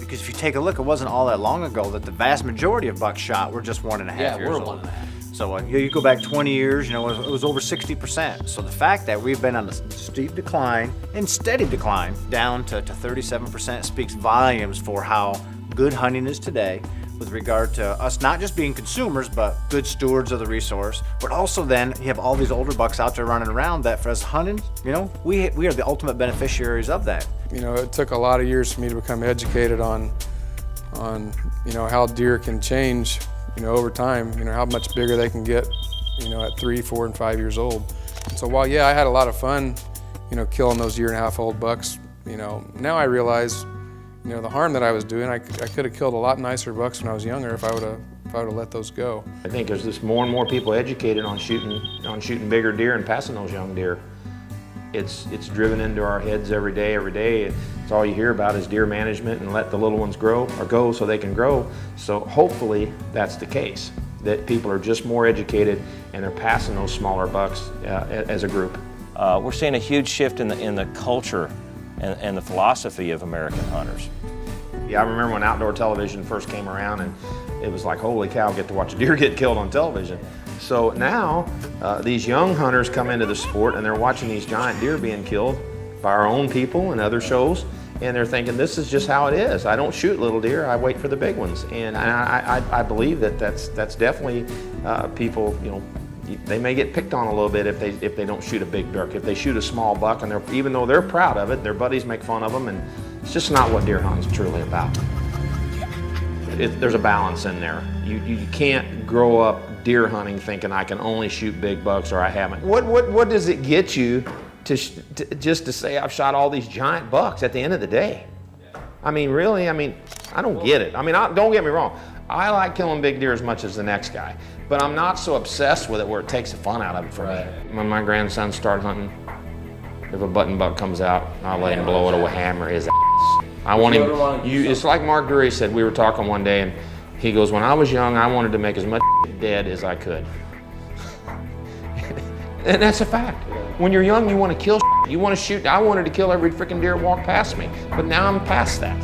Because if you take a look, it wasn't all that long ago that the vast majority of bucks shot were just 1.5 years old. 1.5. So you go back 20 years, it was over 60%. So the fact that we've been on a steep decline and steady decline down to 37% speaks volumes for how good hunting is today with regard to us not just being consumers, but good stewards of the resource. But also then you have all these older bucks out there running around that for us hunting, we are the ultimate beneficiaries of that. It took a lot of years for me to become educated on how deer can change over time, how much bigger they can get, at 3, 4, and 5 years old. And so while, yeah, I had a lot of fun, killing those 1.5-year-old bucks, now I realize, the harm that I was doing, I could have killed a lot nicer bucks when I was younger if I would have let those go. I think there's just more and more people educated on shooting bigger deer and passing those young deer. It's driven into our heads every day. It's all you hear about is deer management and let the little ones grow or go so they can grow. So hopefully that's the case, that people are just more educated and they're passing those smaller bucks as a group. We're seeing a huge shift in the culture and the philosophy of American hunters. Yeah, I remember when outdoor television first came around and it was like, holy cow, get to watch a deer get killed on television. So now these young hunters come into the sport and they're watching these giant deer being killed by our own people and other shows, and they're thinking this is just how it is. I don't shoot little deer, I wait for the big ones. And I believe that's definitely people, they may get picked on a little bit if they don't shoot a big buck. If they shoot a small buck, and even though they're proud of it, their buddies make fun of them, and it's just not what deer hunting is truly about. There's a balance in there. You can't grow up deer hunting thinking I can only shoot big bucks or I haven't. What does it get you just to say I've shot all these giant bucks at the end of the day? I mean, really, I don't get it. Don't get me wrong. I like killing big deer as much as the next guy, but I'm not so obsessed with it where it takes the fun out of it for me. When my grandsons start hunting, if a button buck comes out, I'll let him blow it with a hammer his ass. I want him, it's like Mark Drury said, we were talking one day and he goes, when I was young, I wanted to make as much dead as I could. And that's a fact. When you're young, you want to kill, you want to shoot. I wanted to kill every freaking deer walk past me, but now I'm past that.